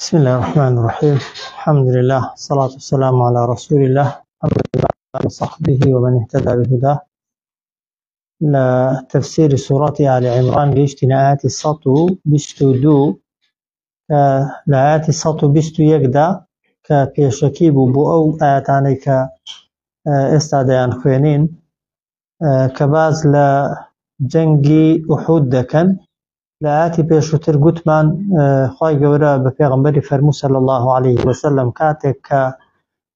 بسم الله الرحمن الرحيم. الحمد لله والصلاة والسلام على رسول الله وعلى صحبه ومن اهتدى بهداه. لتفسير سورة آل عمران جيشتنا آيات السطو بستو دو لآيات السطو بستو يقدا كبيشكيب بو أو آياتاني كاستاديان خوينين كباز لجنجي أحود دكن لآياتي بيشوتر قوتمان خواهي قورا بپیغمبری فرمو صلى الله عليه وسلم كاتك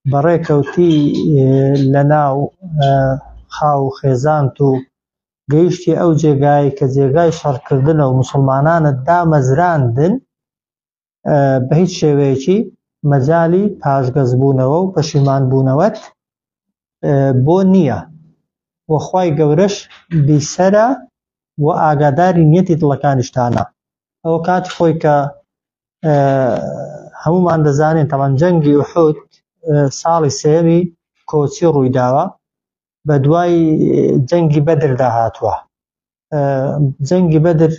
بريكوتي لناو خاو خيزانتو گەیشتی ئەو جێگای کە جێگای شەڕکردنە و موسڵمانانت دامەزراندن بە هیچ شێوەیەکی مەجالی پاشگەزبوونەوە و پەشیمانبوونەوەت بۆ نییە و خوای گەورەش بیسەرە و ئاگاداری نیەتی دڵەکانیشتانە. ئەوە کاتی خۆی کە هەمومان دەزانین تەمان جەنگی ئوحود ساڵی سێمی کۆچی ڕوویداوە بە دوای جەنگی بەدردا هاتووە. جەنگی بەدر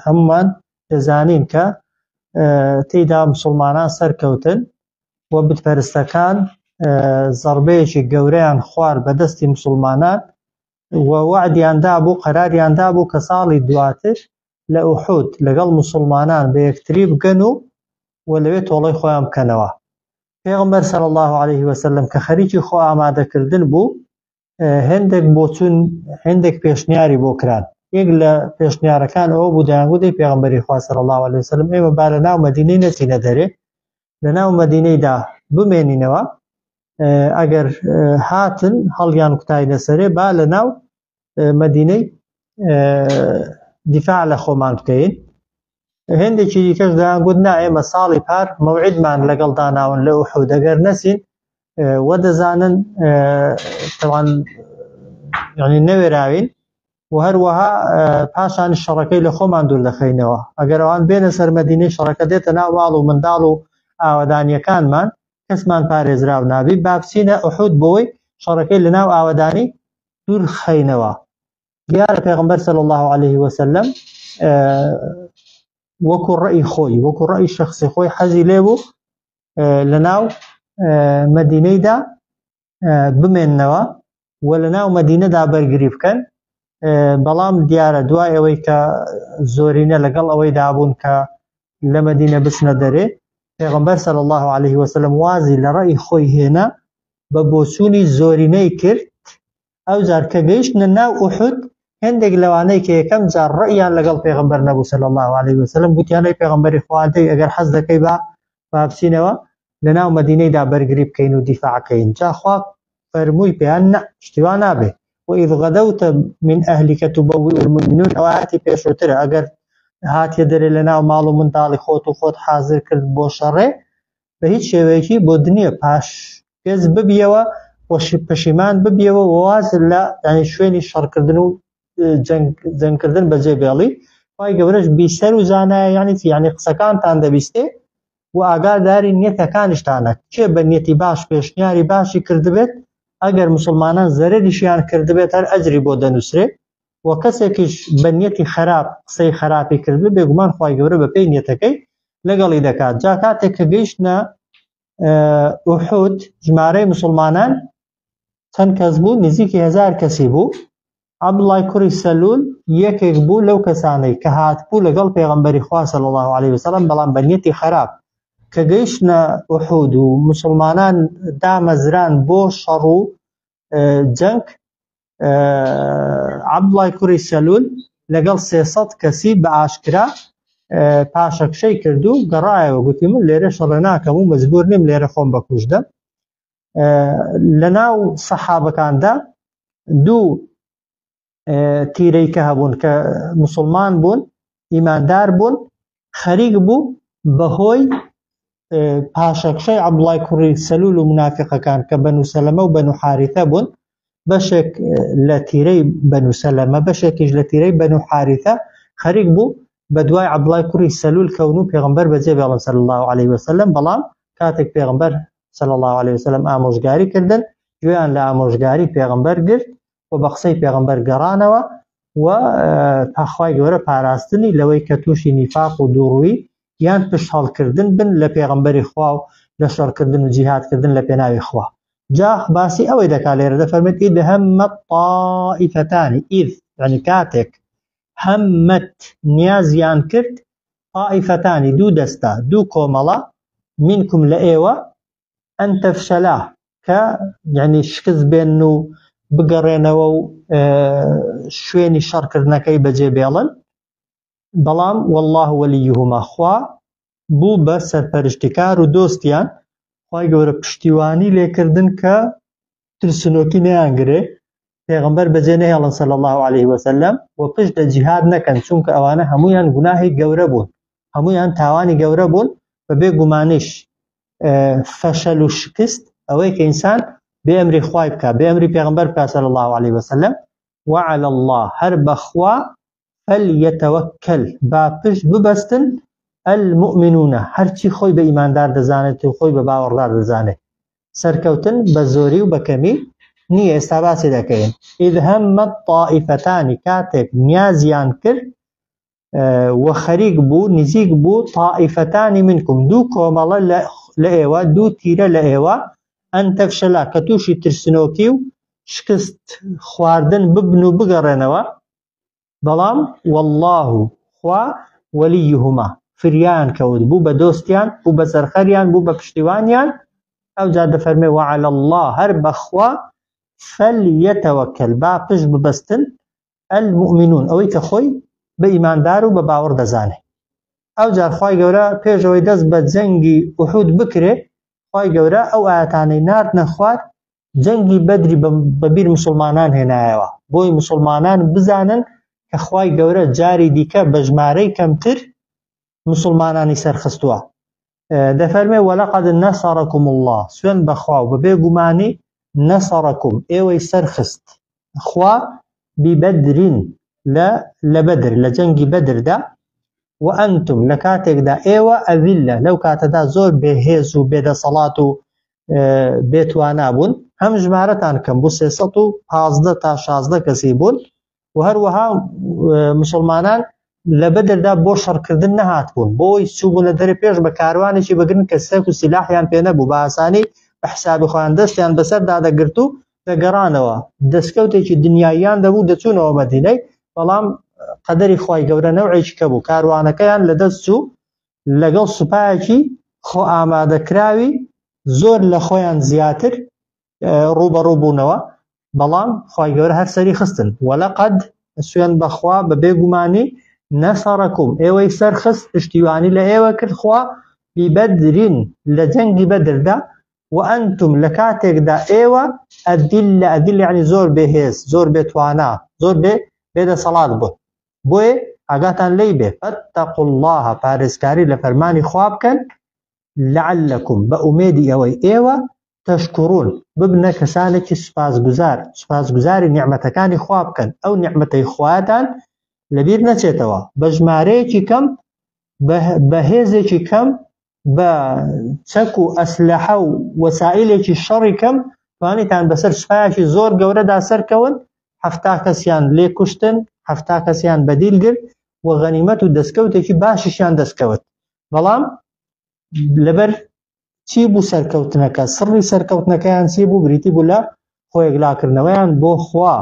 هەمومان دەزانین کە تێیدا موسڵمانان سەرکەوتن و بتپەرستەکان زەڕبەیەکی گەورەیان خوارد بەدەستی موسڵمانان و وعدیاندا بوو قەراریاندا بوو کە ساڵی دواتر لە ئوحود لەگەڵ موسڵمانان بە یەکتری بگەن و لەوێ تۆڵەی خۆیان بکەنەوە. پێغەمبەر صلی الله عليه وسلم کە خەریکی خۆ ئامادەکردن بوو هەندێک بۆچوون هەندێک پێشنیاری بۆ کران. یەک لە پێشنیارەکان ئەوە بوو دەیانگوتی پێغەمبەری خوا صلی الله عليه وسلم ئێمە با لە ناو مەدینەی نەچینە دەرێ لە ناو مەدینەیدا بمێنینەوە ئەگەر هاتن هەڵیان کوتای لەسەرێ با لە ناو مەدینەی دیفاع لە خۆمان بکەین. هەندێکی دیکەش دەیانگوت نا ئێمە ساڵی پار مەوعیدمان لەگەڵ داناون لە ئوحود ئەگەر نەچین و دەزانن طبعا یعنی نەوێراوین و هەروەها پاشان شەڕەکەی لە خۆمان دوور دەخەینەوە. ئەگەر ئەوان بێنە سەر مەدینەی شەڕەکە دێتە ناو ماڵ و منداڵ و ئاوەدانیەکانمان کەسمان پارێزراو نابی با بچینە ئوحود بۆی شەڕەکەی لە ناو ئاوەدانی دوور خەینەوە. دیارە پێغەمبەر صلی الله عليه وسلم وەکو ڕەئی خۆی وەکو ڕەئی شەخسی خۆی حەزی لێبوو لە ناو مەدینەیدا بمێننەوە و لە ناو مەدینەدا بەرگری بکەن. بەڵام دیارە دوای ئەوەی کە زۆرینە لەگەڵ ئەوەی دابوون کە لە مەدینە بچنە دەرێ پێغەمبەر صلی الله عليه وسلم وازی لە ڕەئی خۆی هێنا بە بۆچوونی زۆرینەی کرد. ئەو جار کە گەیشتنە ناو ئوحود هەندێک لەوانەی کە یەکەم جار ڕەئیان لەگەڵ پێغەمبەر نەبوو صلی الله عليه وسلم گوتیان ئەی پێغەمبەری خوا ئەگەر حەز دەکەی با بچینەوە لە ناو مەدینەیدا بەرگری بکەین و دیفاعکەین. جا خوا فەرمووی پێیان نە شتیوان نابێ وإذ غدوت من أهلك تبوئ المؤمنون ئەو ئاەتی پێشووترە ئەگەر هاتیە دەرێ لە ناو ماڵ و منداڵی خۆت و خۆت حازر کرد بۆ شەڕێ بە هیچ شێوەیەکی بۆ دنیا پاش پێز ببیەوە و پەشیمان ببیەوە واز لە یعنی شوێنی شەڕکردن و جەنگکردن بەجێ بێڵی. خوای گەورەش بیسەر و زانایە یعنی قسەکانتان دەبیستێ و ئاگاداری نیەتەکانیشتانە کێ بە نیەتی باش پێشنیاری باشی کردبێت ئەگەر موسڵمانان زەرەریشیان کردبێت هەر ئەجری بۆ دەنووسرێ و کەسێکیش بە نیەتی خراپ قسەی خراپی کردبێت بێگومان خوای گەورە بە پێی نیەتەکەی لەگەڵی دەکات. جا کاتێک کە گەیشتنە ئوحود ژمارەی موسڵمانان چەند کەس بوو؟ نزیکی 1000 کەسی بوو. عەبدوڵای کوڕی سەلول یەکێک بوو لەو کەسانەی کە هاتبوو لەگەڵ پێغەمبەری خوا صلی الله عليه وسلم بەڵام بە نیەتی خراپ کە گەیشتنە ئوحود و موسڵمانان دامەزران بۆ شەڕ و جەنگ. عەبدوڵای کوڕی سەلول لەگەڵ 300 کەسی بە ئاشکرا پاشەکشەی کرد و گەڕایەوە گوتی من لێرە شەڕێ ناکەم و مەجبور نیم لێرە خۆم بەکوژدەم. لە ناو سەحابەکاندا دوو تیرەی کە هەبوون کە موسڵمان بوون ئیماندار بوون خەریک بوو بەهۆی پاشەکشەی عەبدوڵای کوڕی سەلول و منافقەکان کە بەنو سەلەمە و بەنو حارثە بوون. بەشێک لە تیرەی بەنو سەلەمە بەشێکیش لە تیرەی بەنو حارثە خەریک بوو بە دوای عەبدوڵای کوڕی سەلول کەون و پێغەمبەر بەجێ بێڵن صلی الله عليه وسلم. بەڵام کاتێک پێغەمبەر صلی الله عليه وسلم ئامۆژگاری کردن گوێیان لە ئامۆژگاری پێغەمبەر گرت و بە قسەی پێغەمبەر گەڕانەوە و پاخوای گەورە پاراستنی لەوەی کە تووشی نیفاق و دووڕووی یان پشت هەڵکردن بن لە پێغەمبەری خوا و لە شەڕکردن و جیهادکردن لە پێناوی خوا. جا باسی ئەوەی دەکات لێرە دەفەرمێت ئید هەممەت طائفتانی، ئید یعنی کاتێک هەممەت نیازیان کرد طائفتانی دوو دەستە دوو کۆمەڵە منکم لە ئێوە ئەن تەفشەلا کە یعنی شکست بێن و بگەڕێنەوە و شوێنی شەڕکردنەکەی بەجێ بێڵن، بەڵام والله وەلیهما خوا بوو بە سەرپەرشتیکار و دۆستیان، خوای گەورە پشتیوانی لێکردن کە ترسنۆکی نەیانگرێ، پێغەمبەر بەجێ نەهێڵن صلی الله عليه وسلم و پشت لە جیهاد نەکەن، چونکە ئەوانە هەمویان گوناهی گەورە بوون، هەمویان تاوانی گەورە بوون، بەبێ گومانیش فەشەل و شکست ئەوەی کە ئینسان بێ ئەمری خوای بکات، بێ ئەمری پێغەمبەر بکات صلی الله عليه وسلم. وعلى الله هەر بەخوا فەلیەتەوەکەل با پشت ببەستن المؤمنون هەرچی خۆی بە ئیماندار دەزانێت و خۆی بە باوەڕدار دەزانێت، سەرکەوتن بە زۆری و بە کەمی نییە. ئێستا باسی دەکەین ئید هەممەت طائفتانی کاتێک نیازیان کرد و خەریک بوو نزیک بوو طائفتانی منکم دوو کۆمەڵە لە ئێوە دوو تیرە لە ئێوە ئەن تەفشەلا کە تووشی ترسنۆکی و شکست خواردن ببن و بگەڕێنەوە، بەڵام والله خوا وەلیهما فریان کەوت بوو بە دۆستیان بوو بە سەرخەریان بوو بە پشتیوانیان. ئەو جا دەفەرمێ وعلى الله هەر بەخوا فەلیەتەوەکەل با پشت ببەستن المؤمنون ئەوەی کە خۆی بە ئیماندار و بە باوەڕ دەزانێت. ئەو جار خوای گەورە پێشەوەی دەست بە جەنگی ئوحود بکرێ، خوای گەورە ئەو ئاەتانەی ناردنە خوار جەنگی بەدری بەبیر مسلمانان هێنایەوە، بۆی مسلمانان بزانن کە خوای گەورە جاری دیکە بە ژمارەی کەمتر مسلمانانی سەرخستووە. دەفەرمێ وەلەقەد نەسەڕەکم الله سوێن بەخوا و بەبێ گومانی نەسەڕەکم ئێوەی سەرخست خوا ببەدرین لە بەدر لە جەنگی بەدردا و ئەنتم لە کاتێکدا ئێوە ئەڤیلە لەو کاتەدا زۆر بێهێز و بێدەسەڵات و بێتوانا بوون، هەم ژمارەتان کەم بوو 315 تا 16 کەسی بوون و هەروەها مسلمانان لە بەدردا بۆ شەڕکردن نەهات بوون، بۆی چووبوون لە دەرە پێش بە کاروانێکی بەگرن کە سەک و سیلاحیان پێ نەبوو، بە ئاسانی بە حسابی خۆیان دەستیان بەسەردا دەگرت و دەگەڕانەوە، دەستکەوتێکی دنیاییان دەبوو دەچوونەوە مەدینەی، بەڵام قەدەری خوای گەورە نەوعێکی کە بوو کاروانەکەیان لە دەست چوو لەگەڵ سوپایەکی خۆ ئامادەکراوی زۆر لە خۆیان زیاتر ڕوبەڕوو بوونەوە، بەڵام خوای گەورە هەر سەری خستن. وەلەقەد سوێن بەخوا بە بێگومانی نەسەڕەکم ئێوەی سەرخست پشتیوانی لە ئێوە کرد خوا ببەدرین لە جەنگی بەدردا و ئەنتم لە کاتێکدا ئێوە ئەدیل ئەدیل یعنی زۆر بێهێز زۆر بێتوانا زۆر بێدەسەڵات بوون، بۆیە ئاگاتان لێی بێ فەتەقوا الله پارێزکاری لە فەرمانی خوا بکەن لەعەلەکم بە ئومێدی ئەوەی ئێوە تەشکوڕون ببنە کەسانێکی سوپاسگوزاری نیعمەتەکانی خوا بکەن، ئەو نیعمەتەی خواتان لەبیر نەچێتەوە، بە ژمارەیەکی کەم بە هێزێکی کەم بە چەک و ئەسلحە و وەسائلێکی شەڕی کەم توانیتان بەسەر سوپایەکی زۆر گەورەدا سەرکەون، 70 کەسیان لێ کوشتن 70 کەسیان بەدیل گرت و غەنیمەت و دەستکەوتێکی باشیشیان دەستکەوت، بەڵام لەبەر چی بوو سەرکەوتنەکە سڕی سەرکەوتنەکەیان چی بوو؟ بریتی بوو لە خۆیەکلاکردنەوەیان بۆ خوا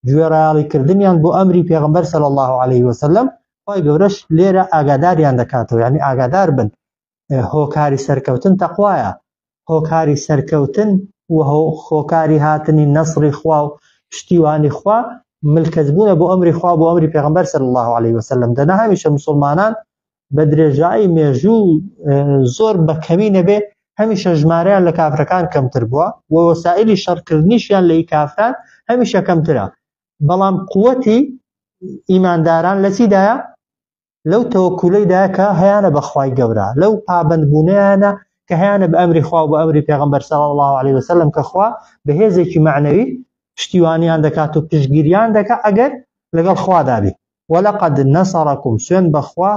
گوێڕایاڵیکردنیان بۆ ئەمری پێغەمبەر صلی الله عليه وسلم. خوای گەورەش لێرە ئاگاداریان دەکاتەوە، یعنی ئاگادار بن هۆکاری سەرکەوتن تەقوایە، هۆکاری سەرکەوتن و هۆکاری هاتنی نەسری خوا و پشتیوانی خوا ملکەت بوونە بۆ ئەمری خوا بۆ ئەمری پێغەمبەر صلی الله عليه وسلم. دەنا هەمیشە مسلمانان بە درێژایی مێژوو زۆر بە کەمی نەبێ هەمیشە ژمارەیان لە کافرەکان کەمتر بووە و وەسائلی شەڕکردنیشیان لە کافران هەمیشە کەمترە، بەڵام قووەتی ئیمانداران لە چیدایە؟ لەو تەوەکوولەیدایە کە هەیانە بە خوای گەورە، لەو پابەندبوونیانە کە هەیانە بە ئەمری خوا و بە ئەمری پێغەمبەر صلی الله عليه وسلم کە خوا بە هێزێکی معنەوی پشتیوانیان دەکات و پشتگیریان دەکات ئەگەر لەگەڵ خوادا بێ. وەلەقەد نەسەڕەکم سوێن بەخوا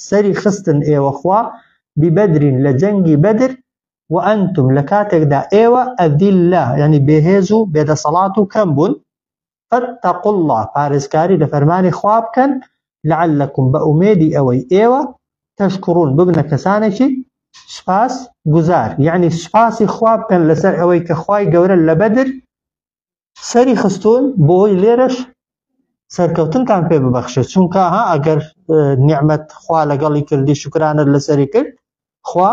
سەری خستن ئێوە خوا ببەدرین لە جەنگی بەدر و ئەنتم لە کاتێکدا ئێوە ئەذیلە یعنی بێهێز و بێدەسەڵات و کەم بوون، فەتەقوا الله پارێزکاری لە فەرمانی خوا بکەن لەعەلەکم بە ئومێدی ئەوەی ئێوە تشكرون ببنە کەسانێکی سپاس گوزار، یعنی سپاسی خوا بکەن لەسەر ئەوەی کە خوای گەورە لە بەدر سەری خستون بۆی لێرەش سەرکەوتنتان پێ ببەخشێت، چونکە ئەگەر نیعمەت خوا لەگەڵی کردی شکرانت لەسەری کرد خوا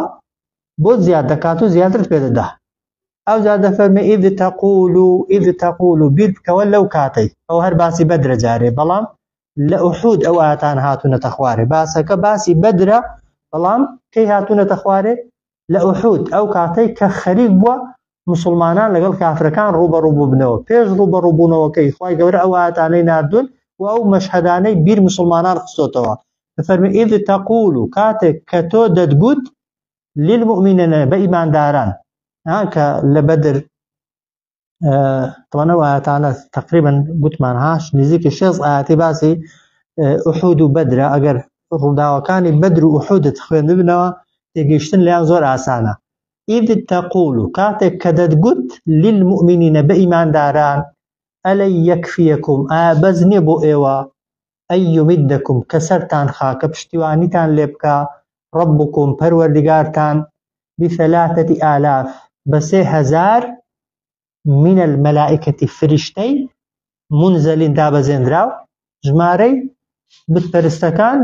بۆ زیاد دەکات و زیاترت پێ دەدا. ئەو جا دەفەرمێ ئیذ تەقول بیر بکەوە لەو کاتەی، ئەو هەر باسی بەدرە جارێ، بەڵام لە ئوحود ئەو ئاتان هاتوونەتە خوارێ، باسەکە باسی بەدرە بەڵام کەی هاتوونەتە خوارێ لە ئوحود، ئەو کاتەی کە خەریک بووە مسلمانان لەگەڵ کافرەکان ڕوبەڕوو بنەوە. پێش ڕوبەڕوو بوونەوەکەی خوای گەورە ئەو ئاتانەی ناردوون و ئەو مەشهەدانەی بیر مسلمانان خستۆتەوە. دەفەرمێ ئیذ تەقول کاتێک کە تۆ دەتگوت للمؤمنین بە ئیمانداران، کە لە بەدر طبعا ئەو ئاتانە تقریبا گوتمان نزیکی 6 ئاەتی باسی ئوحود و بەدرە، ئەگەر ڕووداوەکانی بەدر و ئوحودت خوێندبنەوە تێگەیشتن لەیان زۆر ئاسانە. ئیذ تەقول کاتێک کە دەتگوت للمؤمنین بە ئیمانداران ئەلەن یەکفیەکم بەس نییە بۆ ئێوە ئەن یومدەکم کە سەرتان خا کە پشتیوانیتان لێ بکە ڕەبکم پەروەردگارتان بثەلاثەتی ئالاف بە 3000 من المەلائکەتی فریشتەی منزەلین دابەزێنراو، ژمارەی بتپەرستەکان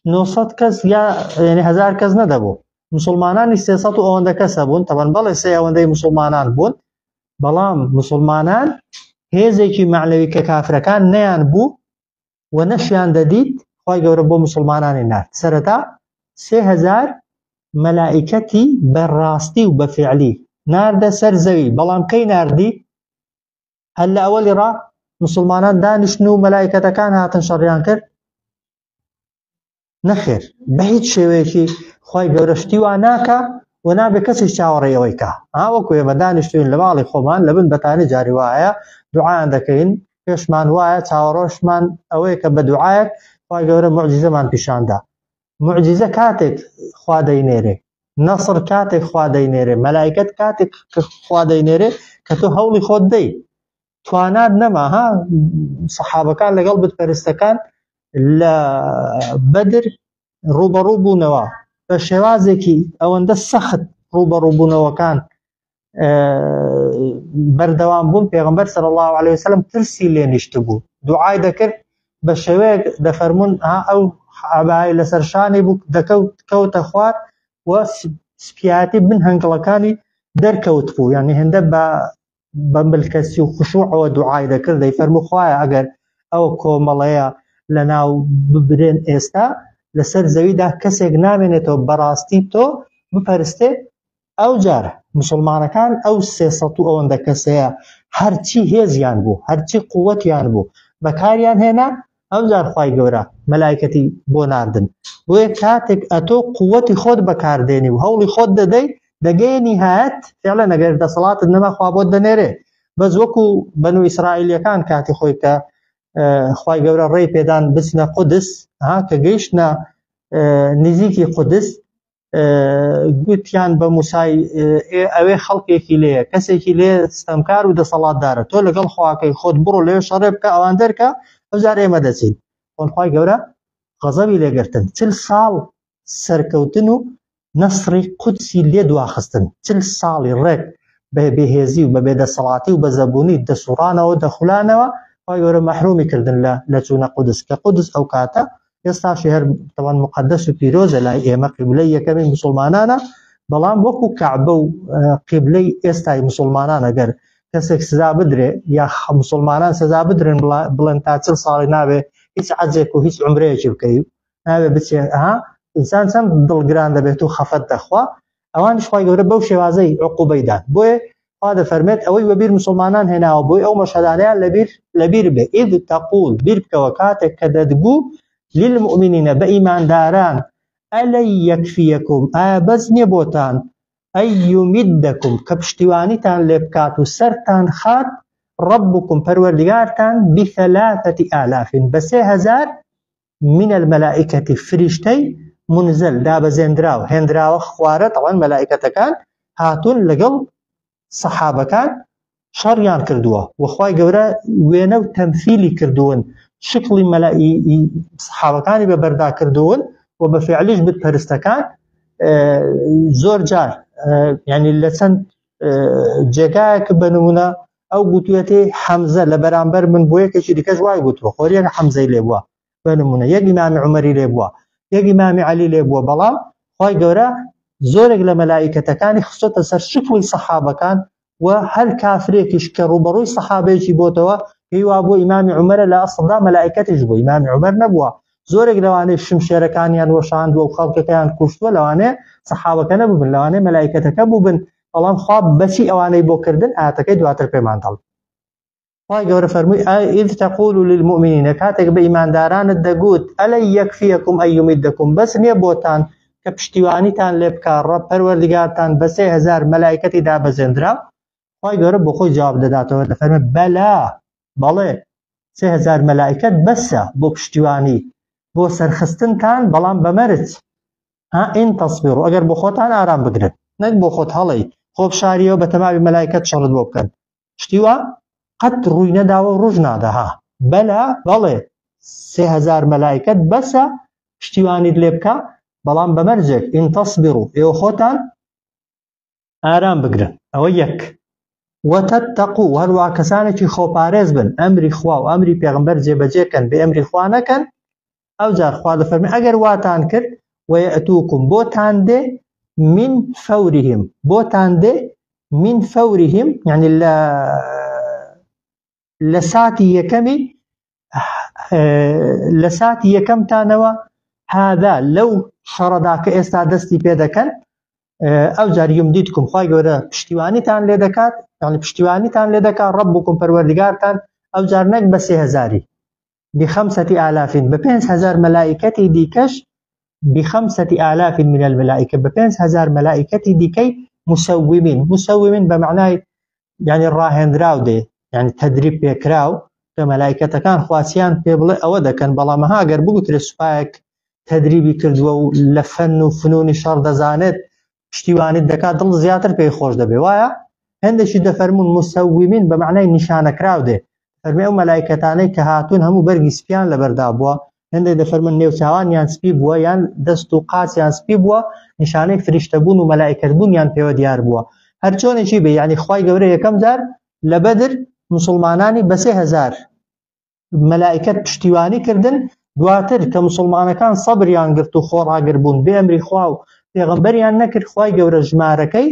900 کەس یا 1000 کەس نەدەبوو، مسلمانانی 300 و ئەوەندە کەسە بوون، تەبەن بەڵێ سێ ئەوەندەی مسلمانان بوون، بەڵام مسلمانان هێزێکی معنەوی کە کافرەکان نەیان بوو و نەشیان دەدیت خوای گەورە بۆ مسلمانانی نارد. سەرەتا 3000 مەلائکەتی بەڕاستی و بەفعلی ناردە سەر زەوی، بەڵام کەی ناردی؟ هەل لە ئەوەلی ڕا مسلمانان دانیشتن و مەلائکەتەکان هاتن شەڕیان کرد؟ نەخێر، بە هیچ شێوەیەکی خوای گەورە شتی وا ناکە و نابێ کەسیش چاوەڕێیەوەی کە. وەکو ئێمە دانیشتوین لە ماڵی خۆمان لەبن بەتانی جاری وایە دوعایان دەکەین، پێشمان وایە چاوەڕۆشمان ئەوەیە کە بە دوعایەک خوای گەورە موعجیزەمان پیشاندا. موعجیزە کاتێک خوا دەینێرێ، نەسر کاتێک خوا دەینێرێ، مەلائکەت کاتێک خوا دەینێرێ کە تۆ هەوڵی خۆت دەی، توانات نەما. سەحابەکان لەگەڵ بتپەرستەکان لە بەدر ڕوبەڕوو بوونەوە بە شێوازێکی ئەوەندە سەخت ڕوبەڕوو بوونەوەکان بەردەوام بوون، پێغەمبەر صلی الله علیه وسلم ترسی لێ نیشت بوو، دوعای دەکرد بە شێوەیەک دەفەرمون ئەو عەبای لەسەر شانی بوو دەکەوتە خوار و سپیاتی بن هەنگڵەکانی دەرکەوت بوو، یعنی هەندە بە ملکەسی و خوشوعەوە دوعای دەکرد، دەیفەرموو خوایە ئەگەر ئەو کۆمەڵەیە لە ناو ببرێن ئێستا لەسەر زەویدا کەسێک نامێنێتەوە بەڕاستی تۆ بپەرستێ. ئەو جارە مسلمانەکان ئەو 300 و ئەوەندە کەسەیە هەرچی هێزیان بوو، هەرچی قووەتیان بوو بەکاریان هێنا، ئەو جار خوای گەورە مەلائکەتی بۆ ناردن. بۆیە کاتێک ئەتۆ قووەتی خۆت بەکاردێنی و هەوڵی خۆت دەدەی دەگەیە نهایەت فعلا ئەگەر دەسەڵاتت نەما خوا بۆت دەنێرێ. بەس وەکو بەنو ئیسرائیلیەکان کاتی خۆی کە خوای گەورە ڕێی پێدان بچنە قودس، کە گەیشتنە نزیکی قودس گوتیان بە موسای ئەوێ خەڵکێکی لێیە، کەسێکی لێ ستەمکار و دەسەڵاتدارە، تۆ لەگەڵ خواکەی خۆت بڕۆ لێ شەڕێ بکە ئەوان دەرکە، ئەوجار ئێمە دەچین. خوای گەورە غەزەبی لێگرتن، 40 ساڵ سەرکەوتن و نەسری قودسی لێ دواخستن، 40 ساڵی ڕێک بە بێهێزی و بە بێدەسەڵاتی و بە زەبوونی دەسوڕانەوە دەخولانەوە خوای گەورە مەحرومی کردن لە چوونە قودس، کە قودس ئەو کاتە ئێستاشی هەر تەوان مقدس و پیرۆزە لای ئێمە، قیبلەی یەکەمی مسلمانانە، بەڵام وەکو کەعبە و قیبلەی ئێستای مسلمانان ئەگەر کەسێک سزا بدرێ یا مسلمانان سزا بدرن بڵێن تا 40 ساڵی نابێ هیچ عەجێک و هیچ عومرەیەکی بکەی، نابێ بچێ ئینسان چەند دڵگران دەبێت و خەفەت دەخوا، ئەوانش خوای گەورە بەو شێوازەی عوقوبەیدان. بۆیە خوا دەفەرمێت ئەوەی وەبیر مسلمانان هێناوە بۆی ئەو مەشهەدانەیان لەبیر بێ. ئیذ تەقول بیر بکەوە کاتێک کە دەتگوو للمؤمنین بە ئیمانداران ئەلەن یەکفیەکم بەس نییە بۆتان ئەن یومدەکم کە پشتیوانیتان لێ بکات و سەرتان خات ڕەبکم پەروەردگارتان بثەلاثەتی ئالاف بە 3000 من المەلائکەتی فریشتەی منزل دابەزێنراو هێنراوە خوارە، تەوان مەلائکەتەکان هاتون لەگەڵ سەحابەکان شەڕیان کردووە و خوای گەورە وێنە و تەمثیلی کردوون، شکڵی سەحابەکانی بەبەردا کردوون و بە فعلیش بتپەرستەکان زۆر جار یعنی لە چەند جێگایەک بە نمونە ئەو گوتوێتی حەمزە لە بەرامبەر من بۆ یەکێکی دیکەش وای گوتووە خۆریەک حەمزەی لێ بووە بە نمونە یەک ئیمامی عومەری لێ بووە یەک ئیمامی عەلی لێ بووە بەڵام خوای گەورە زۆرێک لە مەلائیکەتەکانی خستۆتە سەر شکلی سەحابەکان و هەر کافرێکیش کە ڕوبەڕووی سەحابەیەکی بۆتەوە پێی وا بۆ ئیمامی عومەرە لە ئەسڵدا مەلائیکەتیش بوو ئیمامی عومەر نەبووە زۆرێک لەوانەیە شمشێرەکانیان وەشاندووە و خەڵکەکەیان کوشتووە لەوانەیە سەحابەکە نەبووبن لەوانەیە مەلائیکەتەکە بووبن بەڵام خوا بەچی ئەوانەی بۆ کردن ئاەتەکەی دواتر پێمان دەڵێت خوای گەورە فەرمووی ئیذ تەقول للمؤمنین کاتێک بە ئیماندارانت دەگوت ئەلەن یەکفیەکم ئەن یومدەکم بەس نییە بۆتان کە پشتیوانیتان لێ بکا ڕەب پەروەردگارتان بە 3000 مەلائیکەتی دابەزێنرا خوای گەورە بۆ خۆی جواب دەداتەوە دەفەرمێت بەلا بەڵێ 3000 مەلائیکەت بەسە بۆ پشتیوانی بۆ سەرخستنتان بەڵام بەمەرج ها ئین تەصبیروا ئەگەر بۆ خۆتان ئارام بگرن نەک بۆ خۆت هەڵەی خۆ بشاریەوە بە تەمامی مەلائیکەت شەڕت بۆ بکەن پشتیوا قەت ڕووی نەداوە و ڕوژ نادەها بەلا بەڵێ 3000 مەلائیکەت بەسە پشتیوانیت لێ بکە بەڵام بەمەرجێک ئین تەصبیروا ئێوە خۆتان ئارام بگرن ئەوە یەک وتتقوا هەروە کەسانێکی خۆپارێز بن ئەمری خوا و ئەمری پێغەمبەر جێبەجێکەن بێ ئەمری خوا نەکەن ئەو جار خوا دەفەرمێ ئەگەر واتان کرد وەیەئتوکم بۆتان دێ من فەورهم بۆتان دێ من فەورهم یعنی لە ساتی یەکەمی لە ساتی یەکەمتانەوە هذا لەو شەڕەدا کە ئێستا دەستی پێ دەکەن ئەو جار یمدیدکم خوای گەورە پشتیوانیتان لێ دەکات یعنی پشتیوانیتان لێ دەکات ڕەبکم پەروەردگارتان ئەو جار نەک بە 3000 ب5000 بە 5000 مەلائیکەتی دیکەش ب5000 من الملائکە بە 5000 مەلائیکەتی دیکەی مسومین بە معنای یعنی ڕاهێنراو دێ یعنی تەدریب پێکراو کە مەلائیکەتەکان خواسیان پێ بڵێ ئەوە دەکەن بەڵام هاگەر بگوترێ سوپایەک تەدریبی کردووە و لە فەن و فنونی شەڕ دەزانێت پشتیوانیت دەکات دڵ زیاتر پێی خۆش دەبێ وایە هەندێکی دەفەرمون مسومین بە معنای نیشانەکراو دێ فەرمێ ئەو مەلائیکەتانەی کە هاتوون هەموو بەرگی سپیان لەبەردا بووە هەندێک دەفەرمون نێوچاوانیان سپی بووە یان دەست و قاچیان سپی بووە نیشانەی فریشتەبوون و مەلائیکەتبوونیان پێوە دیار بووە هەر چۆنێکی بێ یعنی خوای گەورە یەکەم جار لە بەدر مسلمانانی بە 3000 مەلائیکەت پشتیوانی کردن دواتر کە مسلمانەکان سەبریان گرت و خۆڕاگر بوون بێ ئەمری خوا و پێغەمبەریان نەکرد خوای گەورە ژمارەکەی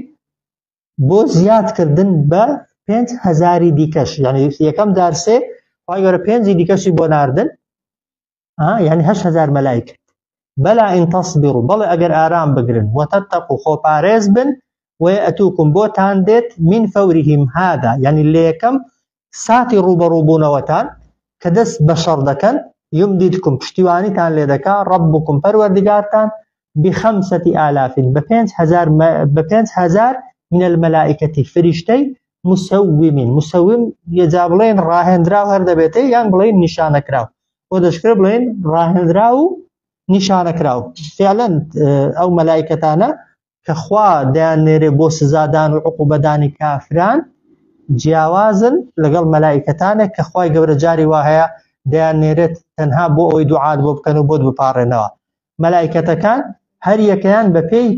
بۆ زیادکردن بە 5000 دیکەش یعنی یەکەم جار سێ خوای گەورە 5 دیکەشی بۆ ناردن یعنی 8000 مەلائیکەت بەلا ئین تەصبیروا بەڵێ ئەگەر ئارام بگرن وتتقوا خۆپارێز بن وەیەئتوکم بۆتان دێت من فەورهم هذا یعنی لە یەکەم ساتی ڕوبەڕووبوونەوەتان کە دەست بە شەڕ دەکەن یمدیدکم پشتیوانیتان لێ دەکات ڕەبکم پەروەردگارتان ب5000 بە 5000 من الملائکەتی فریشتەی مسوم یەجا بڵێن ڕاهێنراو هەر دەبێتێ یان بڵێن نیشانەکراو بۆ دەشکرێ بڵێن ڕاهێنراو و نیشانەکراو فعلا ئەو مەلائیکەتانە کە خوا دەیانێرێ بۆ سزادان و عقوبەدانی کافران جیاوازن لەگەڵ مەلائیکەتانێک کە خوای گەورە جاری وا هەیە دەیانێرێت تەنها بۆ ئەوەی دوعات بۆ بکەن و بۆت بپاڕێنەوە مەلائیکەتەکان هەر یەکەیان بەپێی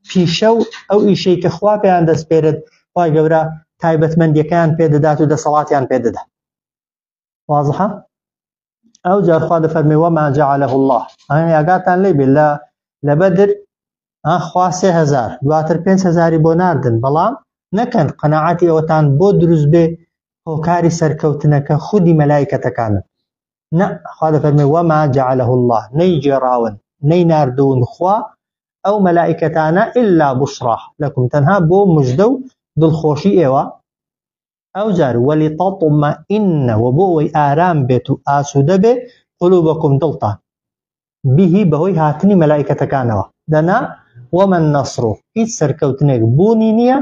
پیشە و ئەو ئیشەی کە خوا پێیان دەستپێرێت خوای گەورە تایبەتمەندیەکەیان پێدەدات و دەسەڵاتیان پێدەدات واضحە ئەو جار خوا دەفەرمێ وەما جەعەلەه الله ئاگاتان لێ بێ لە بەدر خوا 3000 دواتر 5000 بۆ ناردن بەڵام نەکەن قەناعەتی ئەوەتان بۆ دروست بێ هۆکاری سەرکەوتنەکە خودی مەلائیکەتەکانن نە خوا دەفەرمێ وەما جەعەلەه الله نەیجێڕاون نەیناردوون خوا ئەو مەلائیکەتانە ئیلا بوشڕا لەکم تەنها بۆ مژدە و دڵخۆشی ئێوە ئەو جار وەلیتەطمەئینە و بۆ ئەوەی ئارام بێت و ئاسوودە بێ قولوبەکم دڵتان بیهی بەهۆی هاتنی مەلائیکەتەکانەوە دەنا وەمە النەصر هیچ سەرکەوتنێک بوونی نییە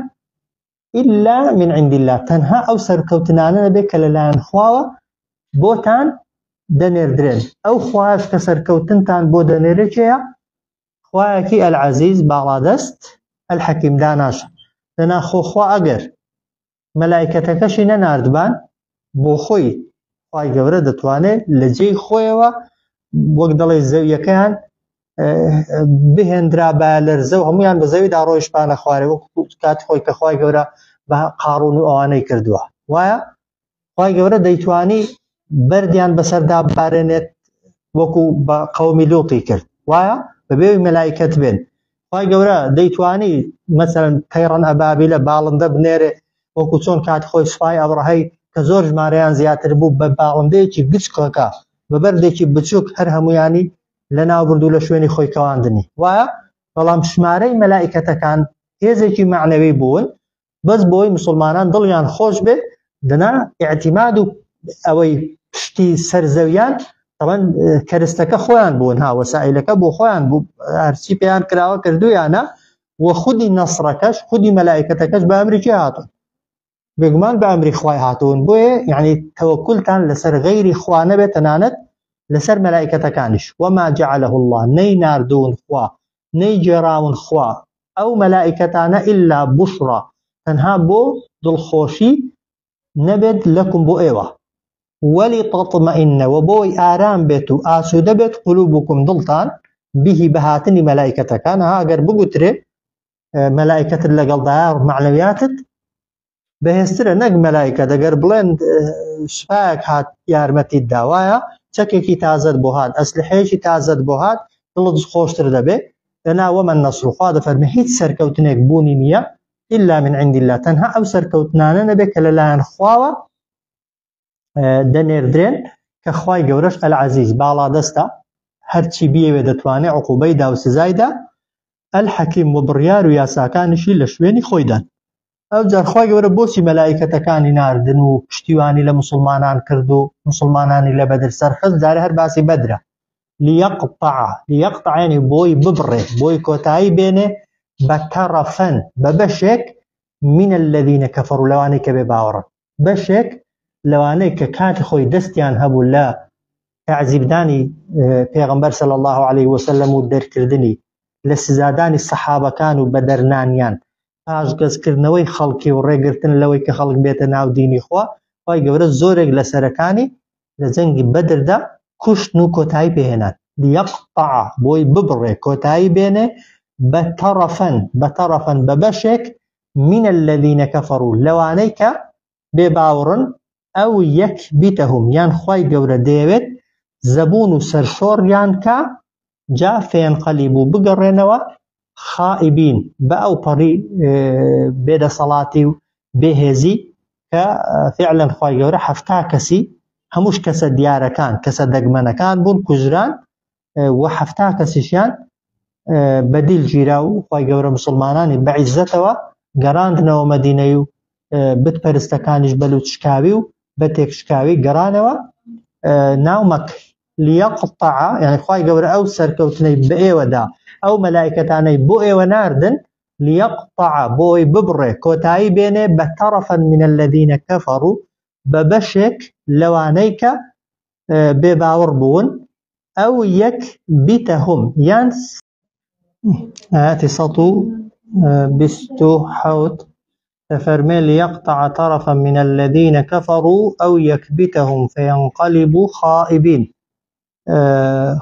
ئیلا من عند الله تەنها ئەو سەرکەوتنانە دەبێت کە لەلایەن خواوە بۆتان دەنێردرێن ئەو خوایش کە سەرکەوتنتان بۆ دەنێرێت چێیە خوایەکی ئەلعەزیز باڵادەست ئەلحەکیم داناشە دەنا خۆخوا ئەگەر مەلائیکەتەکەشی نەناردبان بۆ خۆی خوای گەورە دەتوانێت لە جێی خۆیەوە وەک دەڵێ زەویەکەیان بهێنرا بە لەرزە و هەمویان بە زەویدا ڕۆیشتانە خوارێ وەکو کاتی خۆی کە خوای گەورە بە قاڕون و ئەوانەی کردووە وایە خوای گەورە دەیتوانی بەردیان بەسەردا بارێنێت وەکو بە قەومی لووطی کرد وایە بەبێ مەلایکەت بێن خوای گەورە دەیتوانی مەسەلەن تەیڕەن ئەبابیلە باڵندە بنێرێ وەکو چۆن کاتی خۆی سوپای ئەبڕەهەی کە زۆر ژمارەیان زیاتر بوو بە باڵندەیەکی گچکەکە بە بەردێکی بچووک هەر هەمویانی لە ناو بردوو لە شوێنی خۆی کەواندنی وایە بەڵام ژمارەی مەلایکەتەکان هێزێکی معنەوی بوون بەس بۆی مسلمانان دڵیان خۆش بێت دنا اعتماد و ئەوەی پشتی سەرزەویان طبعا کەرستەکە خۆیان بوون ها وەسائلەکە بۆ خۆیان بوو هەرچی پێیان کراوە کردویانە و خودی نەسڕەکەش خودی مەلایکەتەکەش بە ئەمریکی هاتون بێگومان بە ئەمری خوای هاتون بۆیە یعنی تەوەکولتان لەسەر غەیری خوا نەبێت تەنانەت لەسەر مەلایکەتەکانیش وما جعله الله نەی ناردوون خوا نەی جێراون خوا ئەو مەلایکەتانە ئیلا بوشڕا تەنها بۆ دڵخۆشی نەبێت لەکم بۆ ئێوە وەلی تەطمەئینە و بۆی ئارام بێت و ئاسوودە بێت قولوبکم دڵتان بیهی بەهاتنی مەلایکەتەکان ها ئەگەر بگوترێ مەلایکەتت لەگەڵدایە معنەویاتت بەهێزترە نەک مەلایکە دەگەر بڵێن شفایەک هات یارمەتیت داوایە چەکێکی تازەت بۆ هات ئەسلحەیەکی تازەت بۆ هات دڵت خۆشتر دەبێت لەنا وەمە نەسڕ خوا دەفەرمێ هیچ سەرکەوتنێک بوونی نییە إلا من عند الله تەنها ئەو سەرکەوتنانە نەبێت کە لەلایەن خواوە دەنێردرێن کە خوای گەورەش ئەلعەزیز باڵا دەستە هەرچی بیەوێ دەتوانێت عقوبەی دا و سزایدا ئەلحەکیم و بڕیار و یاساکانیشی لە شوێنی خۆیدان ئەو جار خوای گەورە بۆچی مەلایکەتەکانی ناردن و پشتیوانی لە مسلمانان کرد و مسلمانانی لە بەدر سەرخست جارێ هەر باسی بەدرە لیەقطع یعنی بۆی ببڕێ بۆی کۆتایی بێنێ بەتەڕەفەن بە بەشێک من الذين كفروا لەوانەی کە بێ باوەڕن بەشێک لەوانەی کە کاتی خۆی دەستیان هەبوو لە تعزیبدانی پێغەمبەر صلی الله عليه وسلم و دەرکردنی لە سزادانی سەحابەکان و بەدەرنانیان پاشگەزکردنەوەی خەڵکی و ڕێگرتن لەوەی کە خەڵک بێتە ناو دینی خوا خوای گەورە زۆرێک لە سەرەکانی لە جەنگی بەدردا کوشتن و کۆتایی پێهێنان لیەقطع بۆی ببڕێ کۆتایی بێنێ بەتەڕەفەن بە بەشێک من الذين كفروا لەوانەی کە بێ باوڕن ئەو یەکبیتەهم یان خوای گەورە دەیەوێت زەبون و سەرشۆڕیان کە جا فێنقەلیبوو بگەڕێنەوە خائبین بە ئەو پەڕی بێدەسەڵاتی و بێهێزی کە فعلا خوای گەورە هەفتا کەسی هەمووش کەسە دیارەکان کەسە دەگمەنەکان بوون کوژران و هەفتا کەسیشیان بەدیل گیرا و خوای گەورە مسلمانانی بەعیزەتەوە گەڕاندنەوە مەدینەی و بتپەرستەکانیش بەلوچکاوی و بە تێکشکاوی گەڕانەوە ناو مەکە لیەقطع یعنی خوای گەورە ئەو سەرکەوتنەی بە ئێوەدا ئەو مەلایکەتانەی بۆ ئێوە ناردن لیەقطع بۆی ببڕێ کۆتایی بێنێ بەتەڕەفەن من الذين كفروا بە بەشێک لەوانەی کە بێ باوەڕ بوون ئەو یەکبیتەهم یان ئاەتی 127 فەرمێ لیەقطع طرفا من الذين كفروا أو يكبتهم فينقلبوا خائبين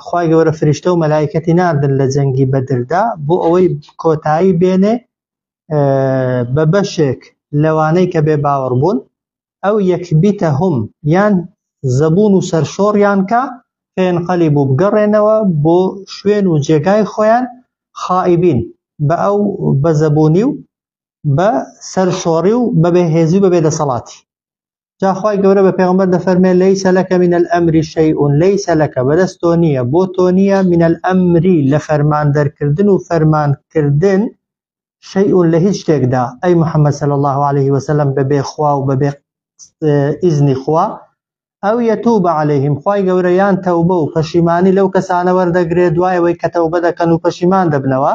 خوای گەورە فریشتە و مەلایکەتی ناردن لە جەنگی بەدردا بۆ ئەوەی کۆتایی بێنێ بە بەشێک لەوانەی کە بێ باوەڕ بوون ئەو یەکبیتەهم یان زەبون و سەرشۆڕیان کە فێنقەلیبوو بگەڕێنەوە بۆ شوێن و جێگای خۆیان خائبین بە ئەو بەزەبوونی و بە سەرشۆڕی و بە بێهێزی و بە بێدەسەڵاتی جا خوای گەورە بە پێغەمبەر دەفەرمێ لەیسە لەکە من الأمر شەیء لەیسە لەکە بەدەست تۆ نییە بۆ تۆ نییە من الأمر لە فەرمان دەرکردن و فەرمانکردن شەیء لە هیچ شتێکدا ئەی محەممەد صلی الله عليه وسلم بەبێ خوا و بەبێ ئیزنی خوا ئەو یەتوب عەلەیهم خوای گەورە یان تەوبە و پەشیمانی لەو کەسانە وەردەگرێت دوایەوەی کە تەوبە دەکەن و پەشیمان دەبنەوە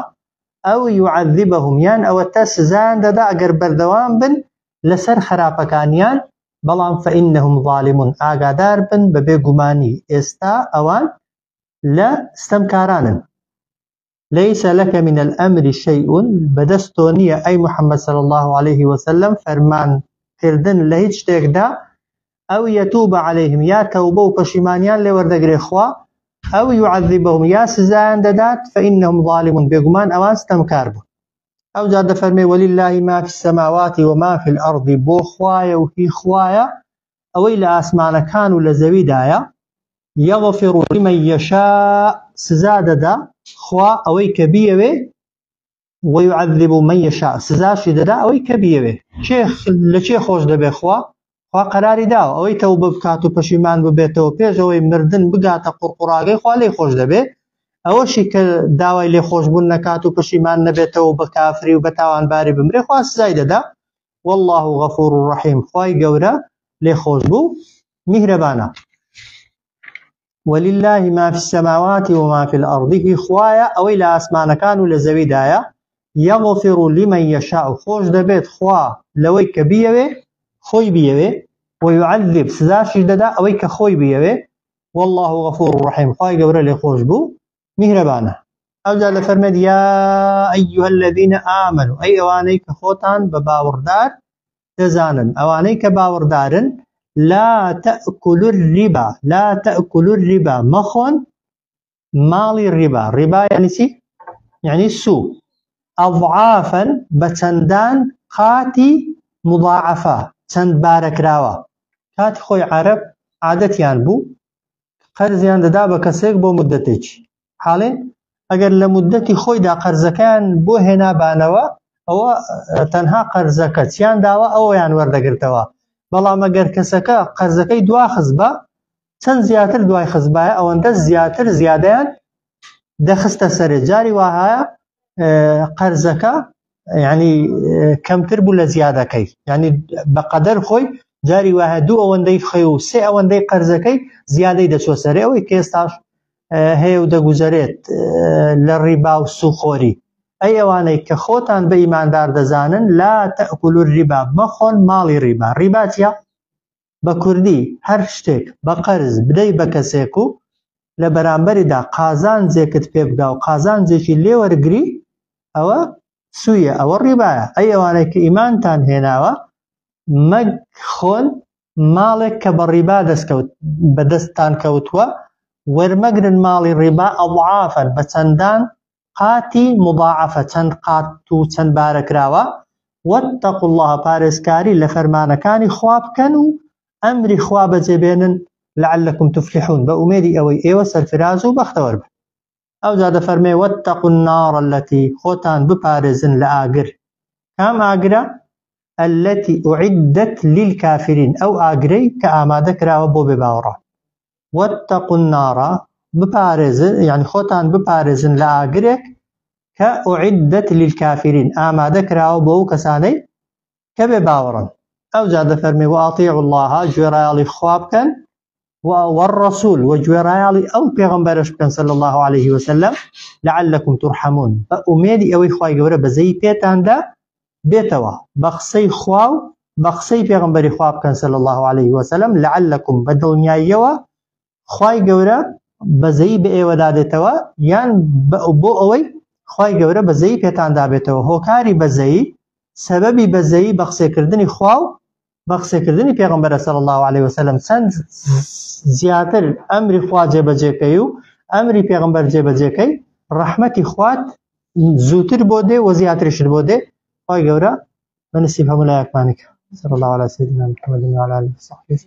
ئەو یعذبهم یان ئەوەتە سزایان دەدا ئەگەر بەردەوام بن لەسەر خراپەکانیان بەڵام فإنهم ظالمون ئاگادار بن بە بێگومانی ئێستا ئەوان لە ستەمکارانن لەیسە لەکە من الأمر شەیء بەدەست تۆ نییە ئەی محەممەد صلی الله عليه وسلم فەرمانکردن لە هیچ شتێکدا ئەو یەتوب عەلەیهم یا تەوبە و پەشیمانیان لێ وەردەگرێ خوا أو يعذبهم يا سزان ددات فإنهم ظالمون بيقمان أوان ستمكاربو أو جاد فرمي ولله ما في السماوات وما في الأرض بو خوايا وهي خوايا أو إلى أسمان كانوا لزوي دايا يغفر لمن يشاء سزاددا خوا أو كبيوي ويعذب من يشاء سزاش ددا أو كبيوي شيخ لشي خوش دبي خوا قراری داو ئەوەی تەوبە بکات و پەشیمان ببێتەوە پێشەوەی مردن بگاتە قورقوڕاگەی خوا لێی خۆش دەبێ ئەوەشی کە داوای لێ خۆشبوون نەکات و پەشیمان نەبێتەوە بە کافری و بە تاوانباری بمرێ خوا سزای دەدا والله غەفور ڕەحیم خوای گەورە لێ خۆش بوو میهرەبانە ولله ما في السماوات وما في الأرض خوايا أوي لا أسمانكان ولا زويدايا يغفر لمن يشاء خوش دبيت خوا لوي كبيوي خوي بيوي ويعذب سزاش ددا أوي كخوي بيوي والله غفور رحيم خواي قورا لي خوش بو مهربانه أوجا لفرمد يا أيها الذين آمنوا أي أوانيك خوتان بباوردار تزانا أوانيك باوردارن لا تأكلوا الربا مخون مال الربا ربا يعني سي يعني سوء أضعافا بتندان قاتي مضاعفة تند بارك راوا كاتي خوي عرب عادتيان بو قرزيان ددا بكسيك بو مدتك حالين اگر لمدتي خوي دا قرزكان بو هنا بانوا او تنها قرزكتيان داوا او يان وردگرتوا بلا مگر كسكا قرزكي دوا خزبا تن زياتر دواي خزبا او انت زياتر زيادان دخست سر جاري وها قرزكا يعني كم تربو لزيادة كي يعني بقدر خوي جاري واحد دو اوندي خيو سي اوندي قرزكي زيادة دا شو سري اوي كيستاش هيو دا گوزاريت للربا والسوخوري اي اواني كخوتان بإيمان دار دزانن لا تأكلوا الربا مخون مالي ربا رباتيا بكردي هرشتك بقرز بدي بكسيكو لبرانبري دا قازان زيكت بيبقى وقازان زيكي اللي ورقري او سوية أو الربا أي وانك إيمان تان هناوا مخون مالك كبالربا بدستان كوتوا ورمقرن مال الربا أضعافا بتندان قاتي مضاعفة تن قاتو تن بارك راوا واتقوا الله بارسكاري لفرمان كاني خواب كانوا أمري خواب زبينا لعلكم تفلحون بأميدي أوي إيوس الفراز وبختور به أو زاد فرمي واتقوا النار التي خوتان ببارزن لآقر كام آقرة التي أعدت للكافرين أو آقري كآمادك راوبو بباورا واتقوا النار ببارزن يعني خوتان ببارزن لآقرك كأعدت للكافرين آمادك راوبو كساني كبباورا أو زاد فرمي وأطيعوا الله جرالي خواب كان والرسول وجورايالي أو پیغمبرش كان صلى الله عليه وسلم لعلكم ترحمون أميدي أوي خواهي قورا بزي بيتان دا بيتوا بخصي خواو بخصي پیغمبري خواب كان صلى الله عليه وسلم لعلكم بدل نيايوا خواهي قورا بزي بأيوة دادتوا يان بو أوي خواهي قورا بزي بيتان دا بيتوا هو كاري بزي سببي بزي بخصي كردني خواو بخصي كردني پیغمبر صلى الله عليه وسلم سن زياتر امر خوا جبجه كيو امر پیغمبر جبجه كي رحمتي خوات زوتر بوده وزياتر شد بوده هاي غورا بنسيب هم لا يكمانك صلى الله على سيدنا محمد وعلى اله وصحبه